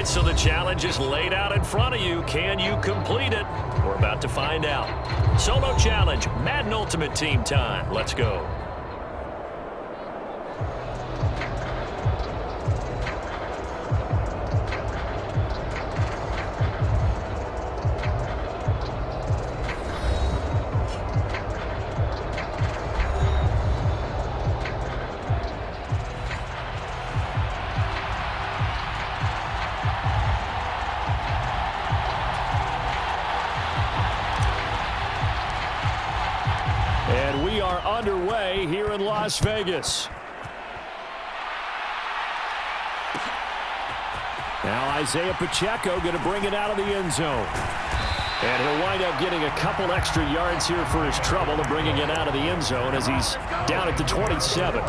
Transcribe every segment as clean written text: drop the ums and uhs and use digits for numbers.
right, so the challenge is laid out in front of you. Can you complete it? We're about to find out. Solo challenge, Madden Ultimate Team time. Let's go. And we are underway here in Las Vegas. Now Isaiah Pacheco going to bring it out of the end zone. And he'll wind up getting a couple extra yards here for his trouble of bringing it out of the end zone as he's down at the 27.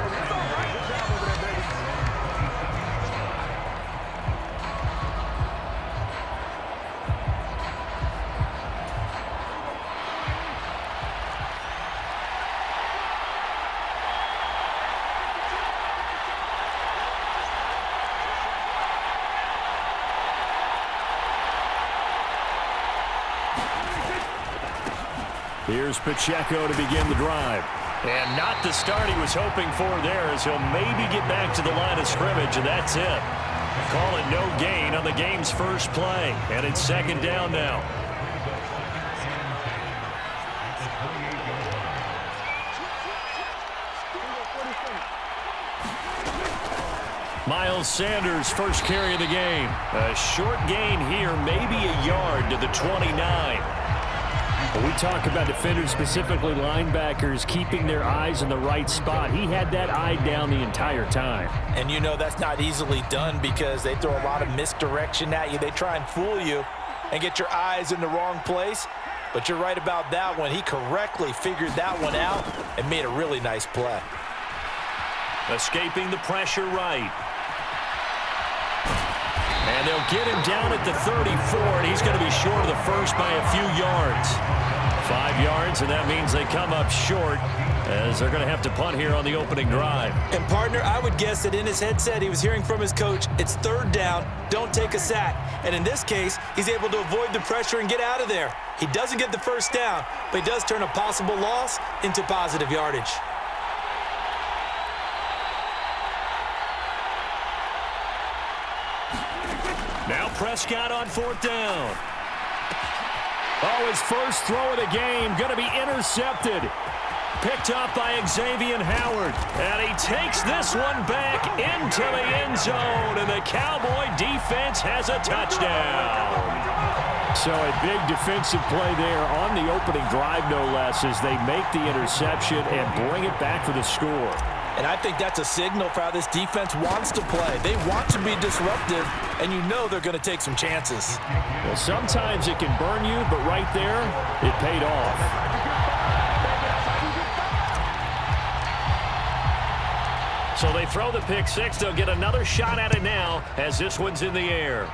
Here's Pacheco to begin the drive. And not the start he was hoping for there, as he'll maybe get back to the line of scrimmage, and that's it. Call it no gain on the game's first play. And it's second down now. Miles Sanders, first carry of the game. A short gain here, maybe a yard to the 29. When we talk about defenders, specifically linebackers, keeping their eyes in the right spot, he had that eye down the entire time. And you know that's not easily done because they throw a lot of misdirection at you. They try and fool you and get your eyes in the wrong place. But you're right about that one. He correctly figured that one out and made a really nice play. Escaping the pressure right. And they'll get him down at the 34, and he's going to be short of the first by a few yards. 5 yards, and that means they come up short as they're going to have to punt here on the opening drive. And, partner, I would guess that in his headset he was hearing from his coach, it's third down, don't take a sack. And in this case, he's able to avoid the pressure and get out of there. He doesn't get the first down, but he does turn a possible loss into positive yardage. Now Prescott on fourth down. Oh, his first throw of the game going to be intercepted. Picked up by Xavier Howard. And he takes this one back into the end zone. And the Cowboy defense has a touchdown. So a big defensive play there on the opening drive, no less, as they make the interception and bring it back for the score. And I think that's a signal for how this defense wants to play. They want to be disruptive, and you know they're going to take some chances. Well, sometimes it can burn you, but right there, it paid off. So they throw the pick six. They'll get another shot at it now as this one's in the air.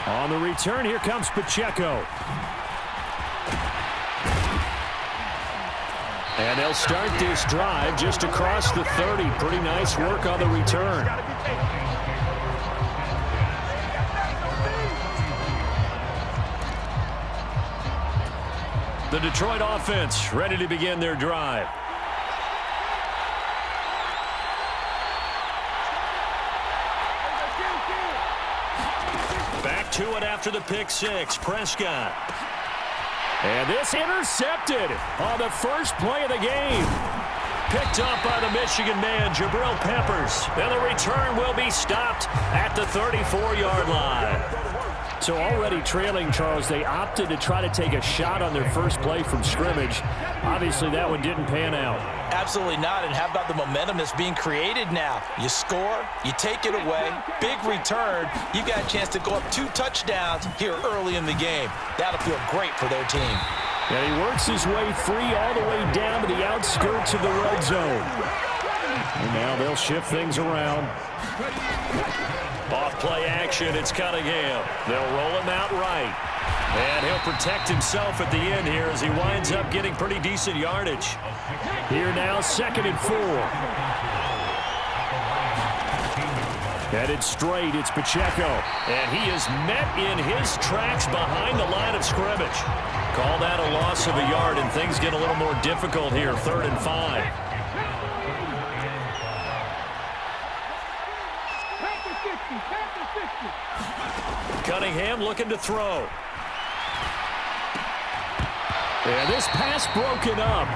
On the return, here comes Pacheco. And they'll start this drive just across the 30. Pretty nice work on the return. The Detroit offense ready to begin their drive. Back to it after the pick six. Prescott. And this intercepted on the first play of the game. Picked up by the Michigan man, Jabril Peppers. And the return will be stopped at the 34-yard line. So already trailing, Charles, they opted to try to take a shot on their first play from scrimmage. Obviously, that one didn't pan out. Absolutely not. And how about the momentum that's being created now? You score, you take it away, big return. You got a chance to go up 2 touchdowns here early in the game. That'll feel great for their team. And he works his way free all the way down to the outskirts of the red zone. And now they'll shift things around. Off play action, it's Cunningham. They'll roll him out right. And he'll protect himself at the end here as he winds up getting pretty decent yardage. Here now, 2nd and 4. Headed straight, it's Pacheco. And he is met in his tracks behind the line of scrimmage. Call that a loss of a yard, and things get a little more difficult here, 3rd and 5. Cunningham looking to throw. And this pass broken up.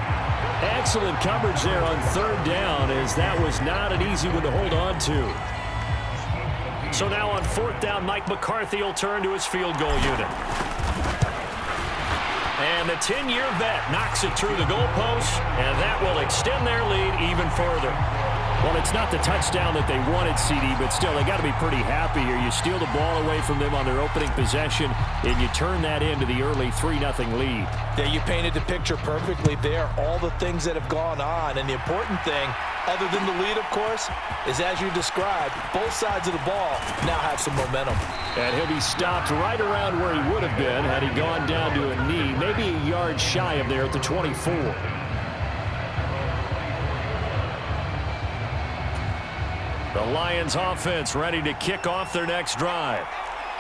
Excellent coverage there on 3rd down, as that was not an easy one to hold on to. So now on 4th down, Mike McCarthy will turn to his field goal unit. And the 10-year vet knocks it through the goalpost, and that will extend their lead even further. Well, it's not the touchdown that they wanted, CD, but still, they got to be pretty happy here. You steal the ball away from them on their opening possession, and you turn that into the early 3-0 lead. Yeah, you painted the picture perfectly there, all the things that have gone on. And the important thing, other than the lead, of course, is as you described, both sides of the ball now have some momentum. And he'll be stopped right around where he would have been had he gone down to a knee, maybe a yard shy of there at the 24. The Lions offense ready to kick off their next drive.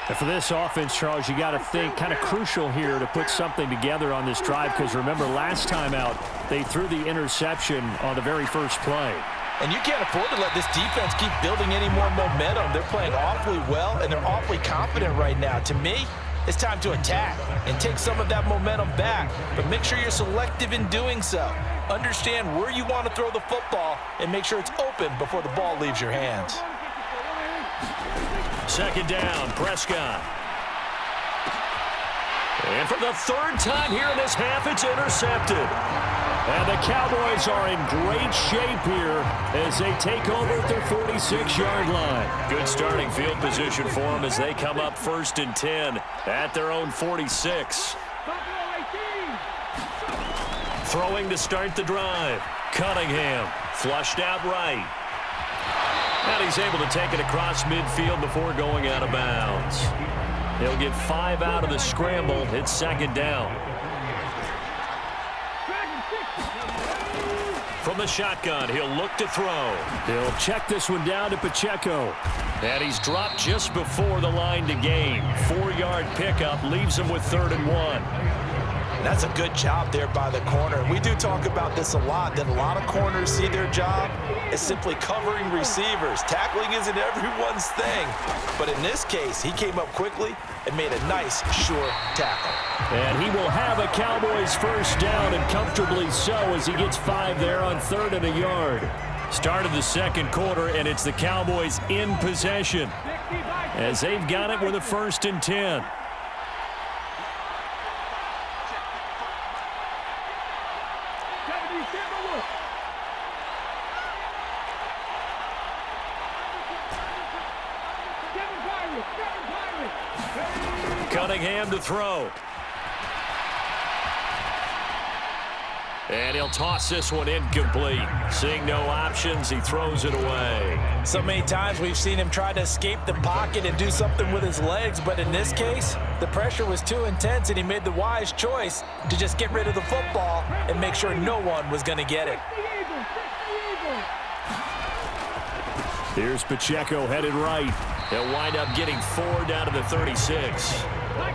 And for this offense, Charles, you got to think kind of crucial here to put something together on this drive, because remember last time out they threw the interception on the very first play. And you can't afford to let this defense keep building any more momentum. They're playing awfully well, and they're awfully confident right now. To me, it's time to attack and take some of that momentum back, but make sure you're selective in doing so. Understand where you want to throw the football and make sure it's open before the ball leaves your hands. 2nd down, Prescott. And for the 3rd time here in this half, it's intercepted. And the Cowboys are in great shape here as they take over at their 46-yard line. Good starting field position for them as they come up 1st and 10 at their own 46. Throwing to start the drive. Cunningham flushed out right. And he's able to take it across midfield before going out of bounds. He'll get 5 out of the scramble. It's 2nd down. From the shotgun, he'll look to throw. He'll check this one down to Pacheco. And he's dropped just before the line to gain. 4-yard pickup leaves him with 3rd and 1. That's a good job there by the corner. We do talk about this a lot, that a lot of corners see their job as simply covering receivers. Tackling isn't everyone's thing. But in this case, he came up quickly and made a nice, sure tackle. And he will have a Cowboys 1st down, and comfortably so, as he gets 5 there on 3rd and a yard. Start of the 2nd quarter, and it's the Cowboys in possession as they've got it with a 1st and 10. Cunningham to throw. And he'll toss this one incomplete. Seeing no options, he throws it away. So many times we've seen him try to escape the pocket and do something with his legs, but in this case, the pressure was too intense and he made the wise choice to just get rid of the football and make sure no one was going to get it. Here's Pacheco headed right. He'll wind up getting 4 down to the 36.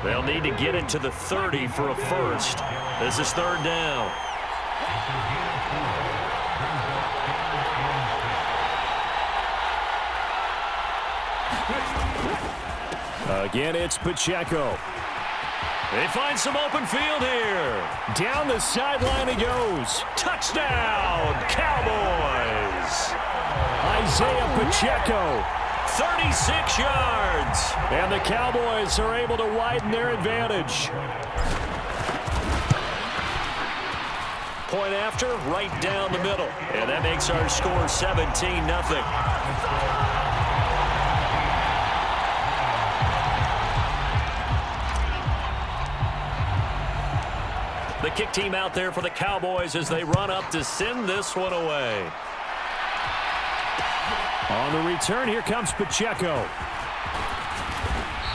They'll need to get it to the 30 for a 1st. This is 3rd down. Again, it's Pacheco. They find some open field here. Down the sideline he goes. Touchdown, Cowboys. Isaiah Pacheco, 36 yards. And the Cowboys are able to widen their advantage. Point after, right down the middle. And that makes our score 17-0. The kick team out there for the Cowboys as they run up to send this one away. On the return, here comes Pacheco.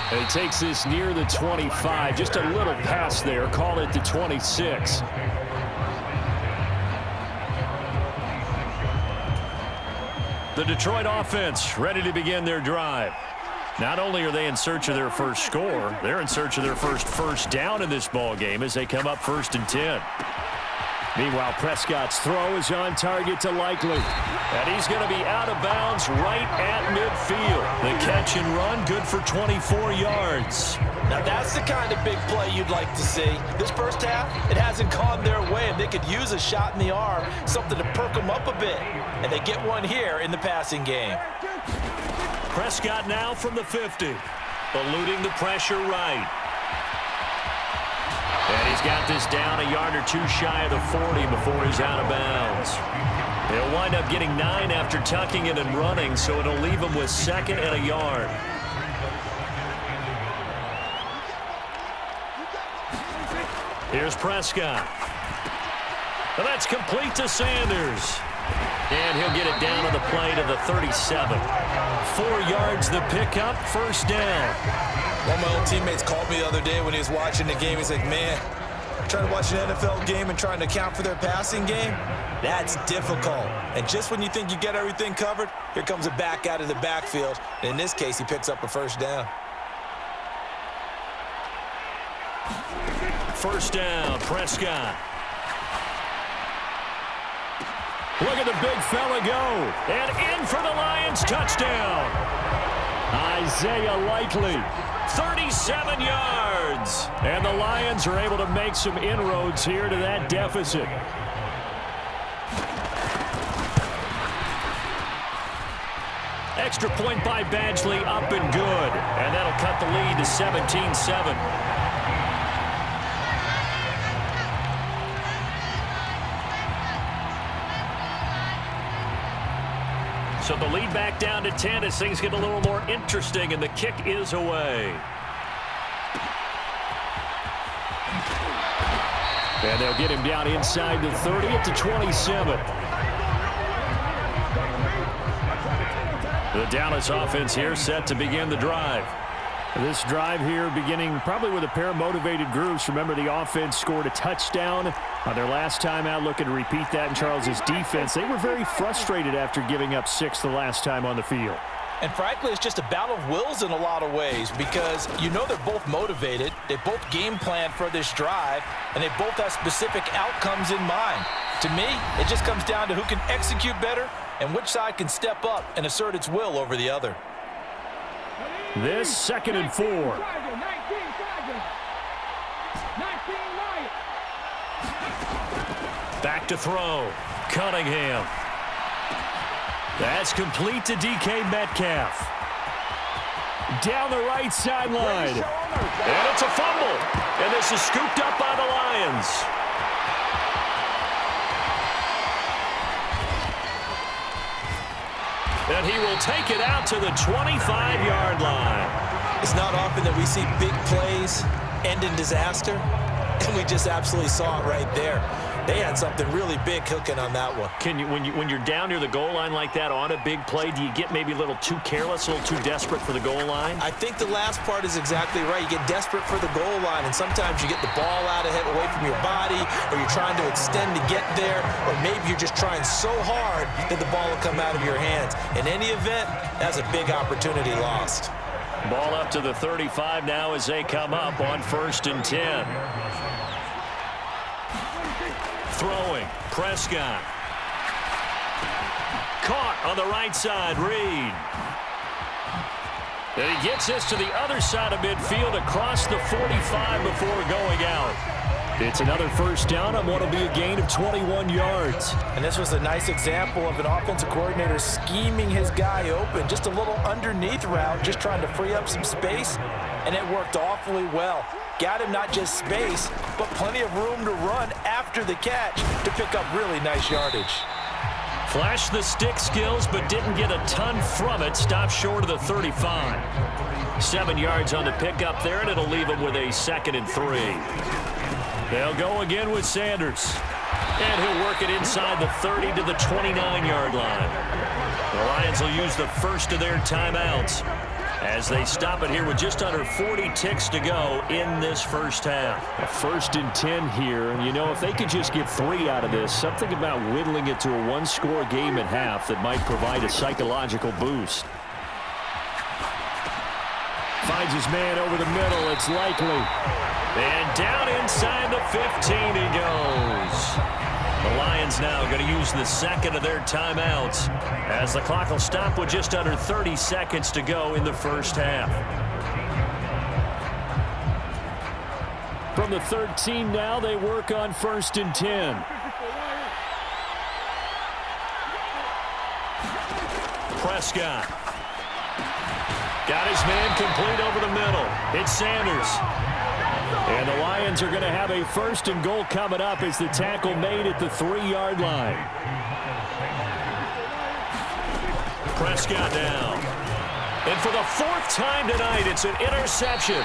He takes this near the 25. Just a little pass there. Call it the 26. The The Detroit offense ready to begin their drive. Not only are they in search of their first score, they're in search of their first down in this ball game as they come up 1st and 10. Meanwhile, Prescott's throw is on target to Likely. And he's going to be out of bounds right at midfield. The catch and run, good for 24 yards. Now that's the kind of big play you'd like to see. This first half, it hasn't gone their way, and they could use a shot in the arm, something to perk them up a bit. And they get one here in the passing game. Prescott now from the 50, eluding the pressure right. And he's got this down a yard or two shy of the 40 before he's out of bounds. He'll wind up getting 9 after tucking it and running, so it'll leave him with 2nd and a yard. Here's Prescott. And that's complete to Sanders. And he'll get it down to the play to the 37. 4 yards the pickup, 1st down. One of my old teammates called me the other day when he was watching the game. He's like, man, trying to watch an NFL game and trying to account for their passing game, that's difficult. And just when you think you get everything covered, here comes a back out of the backfield. And in this case, he picks up a 1st down. 1st down, Prescott. Look at the big fella go. And in for the Lions, touchdown. Isaiah Likely, 37 yards. And the Lions are able to make some inroads here to that deficit. Extra point by Badgley, up and good. And that'll cut the lead to 17-7. So the lead back down to 10 as things get a little more interesting, and the kick is away. And they'll get him down inside the 30 at the 27. The Dallas offense here set to begin the drive. This drive here beginning probably with a pair of motivated groups. Remember, the offense scored a touchdown on their last time out, looking to repeat that in Charles's defense. They were very frustrated after giving up 6 the last time on the field. And frankly, it's just a battle of wills in a lot of ways because you know they're both motivated. They both game plan for this drive, and they both have specific outcomes in mind. To me, it just comes down to who can execute better and which side can step up and assert its will over the other. This 2nd and 4. Back to throw. Cunningham. That's complete to DK Metcalf. Down the right sideline. And it's a fumble. And this is scooped up by the Lions. And he will take it out to the 25-yard line. It's not often that we see big plays end in disaster, and we just absolutely saw it right there. They had something really big cooking on that one. Can you, when you're down near the goal line like that on a big play, do you get maybe a little too careless, a little too desperate for the goal line? I think the last part is exactly right. You get desperate for the goal line, and sometimes you get the ball out of it, away from your body, or you're trying to extend to get there, or maybe you're just trying so hard that the ball will come out of your hands. In any event, that's a big opportunity lost. Ball up to the 35 now as they come up on 1st and 10. Throwing, Prescott. Caught on the right side, Reed. And he gets this to the other side of midfield across the 45 before going out. It's another 1st down on what will be a gain of 21 yards. And this was a nice example of an offensive coordinator scheming his guy open. Just a little underneath route, just trying to free up some space, and it worked awfully well. Got him not just space, but plenty of room to run after the catch to pick up really nice yardage. Flashed the stick skills, but didn't get a ton from it. Stopped short of the 35. 7 yards on the pickup there, and it'll leave him with a 2nd and 3. They'll go again with Sanders. And he'll work it inside the 30 to the 29-yard line. The Lions will use the first of their timeouts. as they stop it here with just under 40 ticks to go in this first half. A 1st and 10 here, and you know, if they could just get 3 out of this, something about whittling it to a 1-score game at half that might provide a psychological boost. Finds his man over the middle. It's likely. And down inside the 15 he goes. The Lions now going to use the second of their timeouts as the clock will stop with just under 30 seconds to go in the first half. From the 13 now, they work on 1st and 10. Prescott. Got his man complete over the middle. It's Sanders. And the Lions are going to have a 1st and goal coming up as the tackle made at the 3-yard line. Prescott down. And for the 4th time tonight, it's an interception.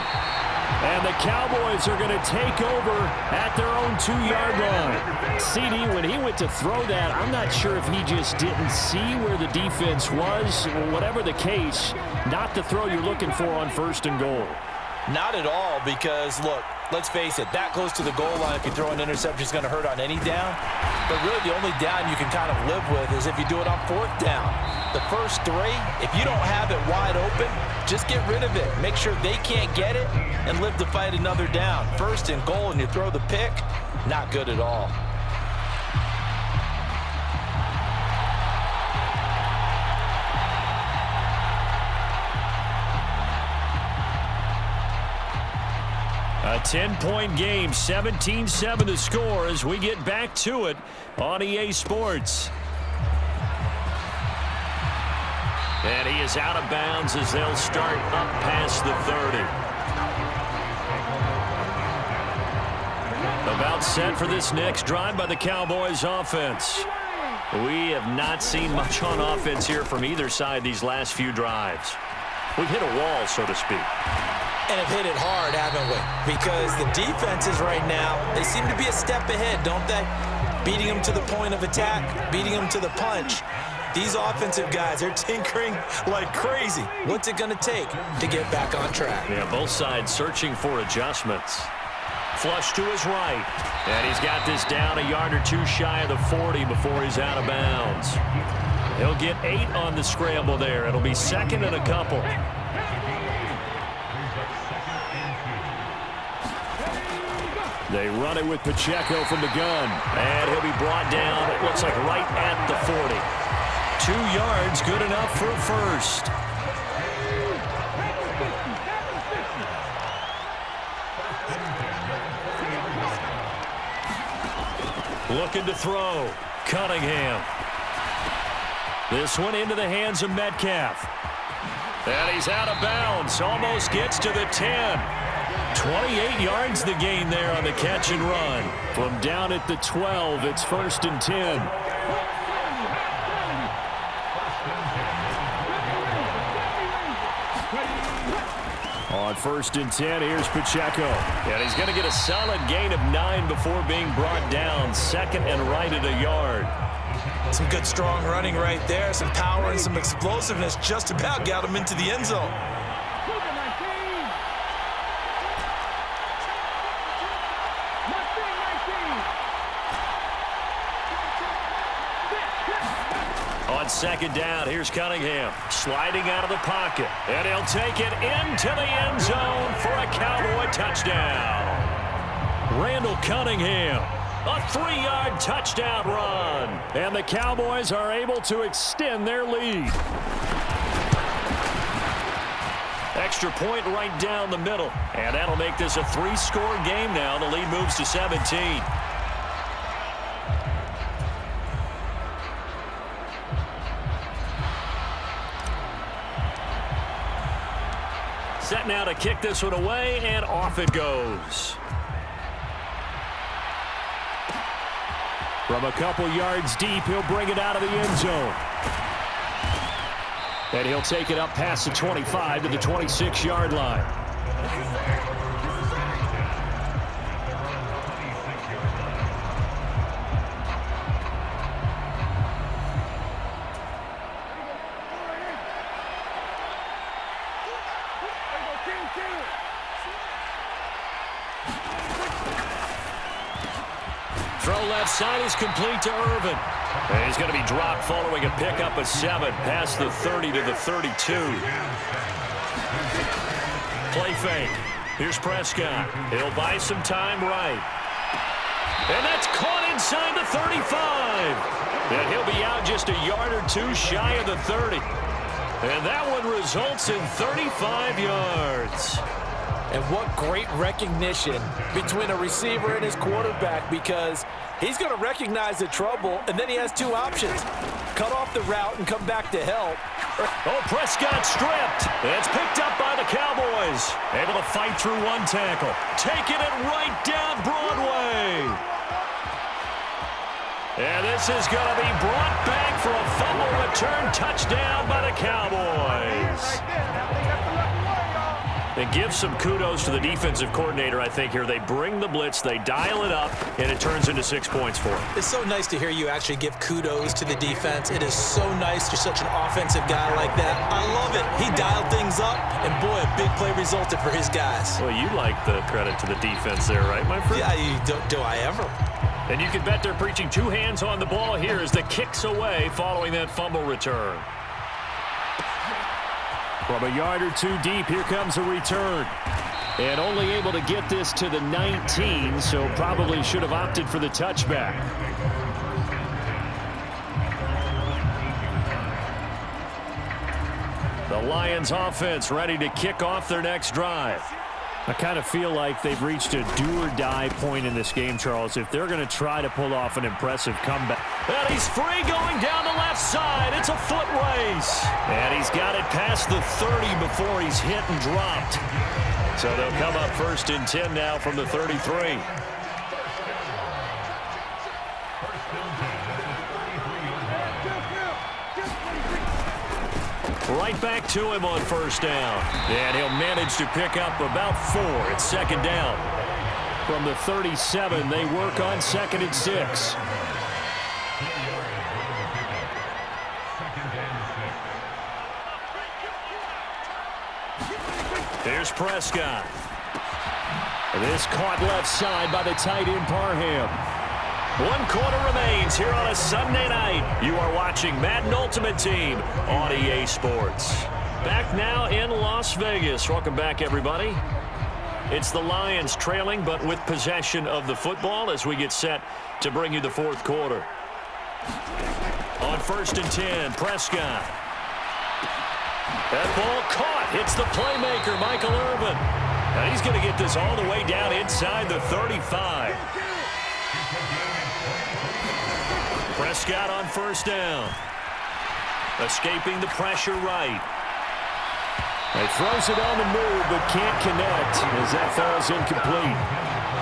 And the Cowboys are going to take over at their own 2-yard line. CD, when he went to throw that, I'm not sure if he just didn't see where the defense was. Whatever the case, not the throw you're looking for on 1st and goal. Not at all, because, look, let's face it, that close to the goal line, if you throw an interception, is going to hurt on any down. But really, the only down you can kind of live with is if you do it on 4th down. The first 3, if you don't have it wide open, just get rid of it. Make sure they can't get it and live to fight another down. 1st and goal, and you throw the pick, not good at all. A 10-point game, 17-7 to score as we get back to it on EA Sports. And he is out of bounds as they'll start up past the 30. About set for this next drive by the Cowboys offense. We have not seen much on offense here from either side these last few drives. We've hit a wall, so to speak. And have hit it hard, haven't we? Because the defenses right now, they seem to be a step ahead, don't they? Beating them to the point of attack, beating them to the punch. These offensive guys, they're tinkering like crazy. What's it going to take to get back on track? Yeah, both sides searching for adjustments. Flush to his right. And he's got this down a yard or 2 shy of the 40 before he's out of bounds. He'll get 8 on the scramble there. It'll be 2nd and a couple. They run it with Pacheco from the gun. And he'll be brought down, it looks like right at the 40. 2 yards, good enough for a first. Looking to throw. Cunningham. This one into the hands of Metcalf. And he's out of bounds. Almost gets to the 10. 28 yards the gain there on the catch and run. From down at the 12, it's 1st and 10. On 1st and 10, here's Pacheco. And he's going to get a solid gain of 9 before being brought down. 2nd and right at a yard. Some good, strong running right there. Some power and some explosiveness just about got him into the end zone. On 2nd down, here's Cunningham sliding out of the pocket. And he'll take it into the end zone for a Cowboy touchdown. Randall Cunningham, a 3-yard touchdown run. And the Cowboys are able to extend their lead. Extra point right down the middle. And that'll make this a 3-score game now. The lead moves to 17. Set now to kick this one away, and off it goes. From a couple yards deep, he'll bring it out of the end zone. And he'll take it up past the 25 to the 26-yard line. left side is complete to Irvin. And he's going to be dropped following a pickup of 7 past the 30 to the 32. Play fake. Here's Prescott. He'll buy some time right. And that's caught inside the 35. And he'll be out just a yard or two shy of the 30. And that one results in 35 yards. And what great recognition between a receiver and his quarterback, because he's going to recognize the trouble, and then he has 2 options. Cut off the route and come back to help. Oh, Prescott stripped. It's picked up by the Cowboys. Able to fight through 1 tackle. Taking it right down Broadway. And this is going to be brought back for a fumble return touchdown by the Cowboys. And give some kudos to the defensive coordinator, I think, here. They bring the blitz, they dial it up, and it turns into 6 points for them. It's so nice to hear you actually give kudos to the defense. It is so nice. You're such an offensive guy like that. I love it. He dialed things up, and boy, a big play resulted for his guys. Well, you like the credit to the defense there, right, my friend? Yeah, do I ever? And you can bet they're preaching 2 hands on the ball here as the kick's away following that fumble return. From a yard or 2 deep, here comes a return. And only able to get this to the 19, so probably should have opted for the touchback. The Lions offense ready to kick off their next drive. I kind of feel like they've reached a do-or-die point in this game, Charles, if they're going to try to pull off an impressive comeback. And he's free going down the left side. It's a foot race. And he's got it past the 30 before he's hit and dropped. So they'll come up 1st and 10 now from the 33. Right back to him on 1st down. And he'll manage to pick up about 4. It's 2nd down. From the 37, they work on 2nd and 6. Here's Prescott. This caught left side by the tight end Parham. 1 quarter remains here on a Sunday night. You are watching Madden Ultimate Team on EA Sports. Back now in Las Vegas. Welcome back, everybody. It's the Lions trailing, but with possession of the football as we get set to bring you the 4th quarter. On 1st and 10, Prescott. That ball caught. Hits the playmaker, Michael Irvin. And he's going to get this all the way down inside the 35. Prescott on 1st down. Escaping the pressure right. He throws it on the move, but can't connect as that falls incomplete.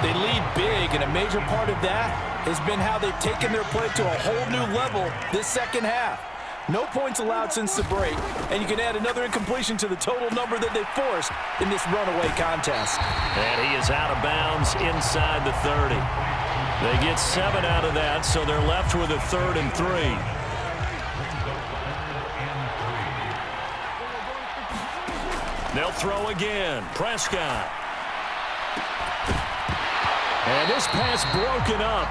They lead big, and a major part of that has been how they've taken their play to a whole new level this 2nd half. No points allowed since the break, and you can add another incompletion to the total number that they forced in this runaway contest. And he is out of bounds inside the 30. They get 7 out of that, so they're left with a 3rd and 3. They'll throw again. Prescott. And this pass broken up.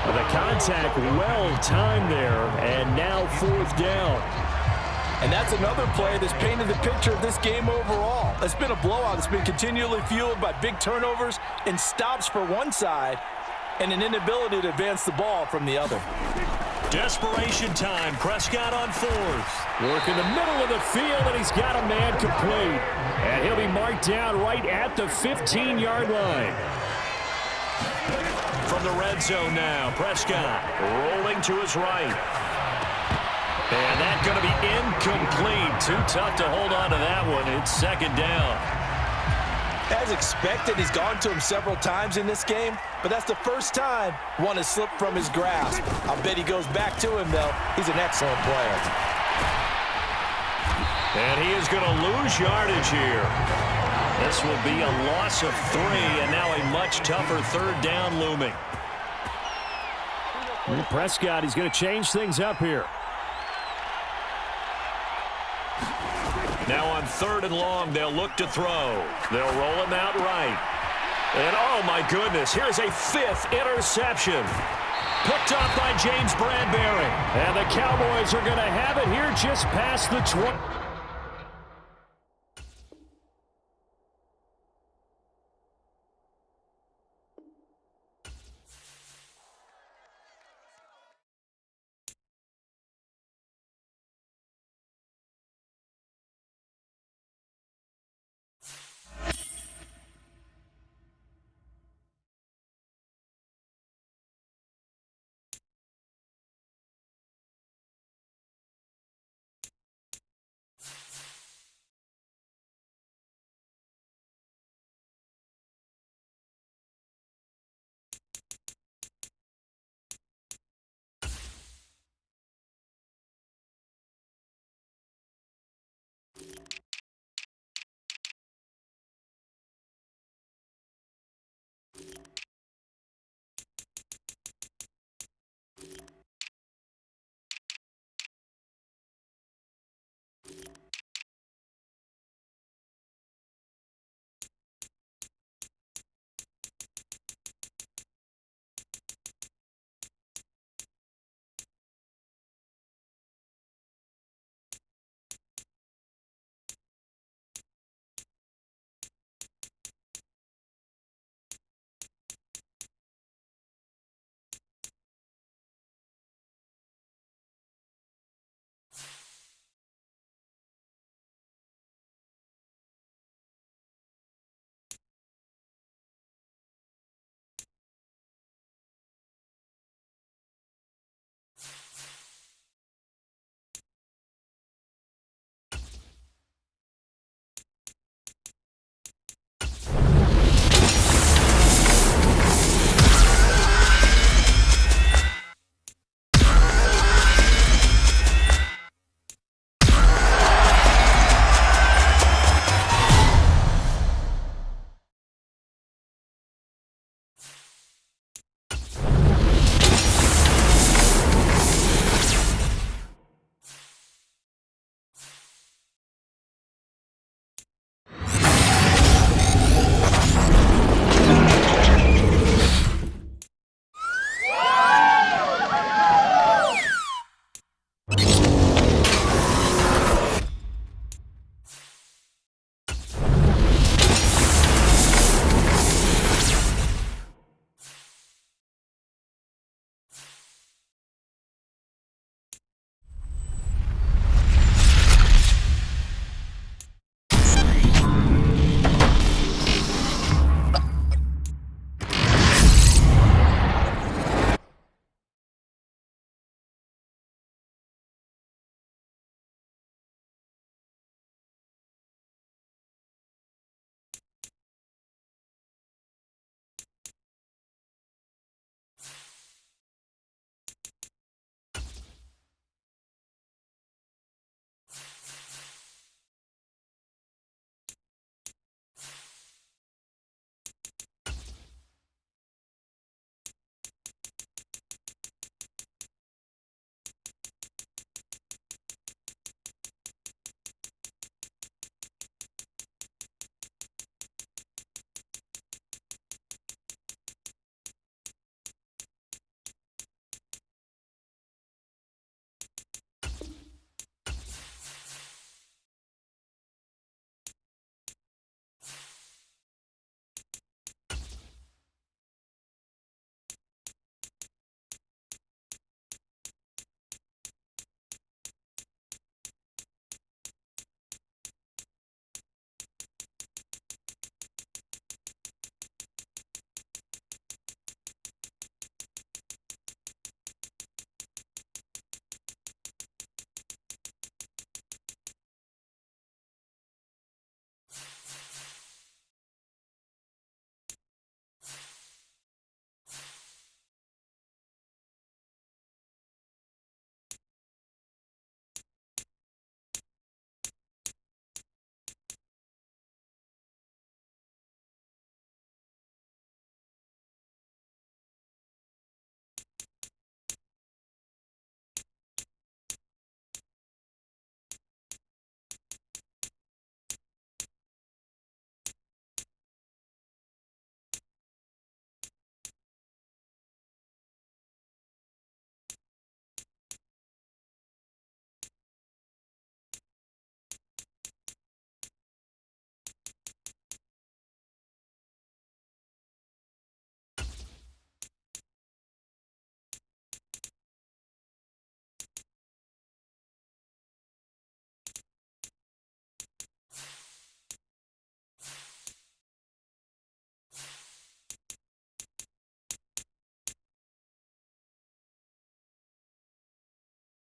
The contact well timed there, and now 4th down. And that's another play that's painted the picture of this game overall. It's been a blowout. It's been continually fueled by big turnovers and stops for one side and an inability to advance the ball from the other. Desperation time. Prescott on 4th. Work in the middle of the field, and he's got a man complete. And he'll be marked down right at the 15-yard line. From the red zone now, Prescott rolling to his right. And that's going to be incomplete. Too tough to hold on to that one. It's 2nd down. As expected, he's gone to him several times in this game, but that's the first time one has slipped from his grasp. I'll bet he goes back to him, though. He's an excellent player. And he is going to lose yardage here. This will be a loss of 3, and now a much tougher 3rd down looming. And Prescott, he's going to change things up here. Now on 3rd and long, they'll look to throw. They'll roll him out right. And oh my goodness, here's a 5th interception. Picked off by James Bradbury. And the Cowboys are going to have it here just past the 20.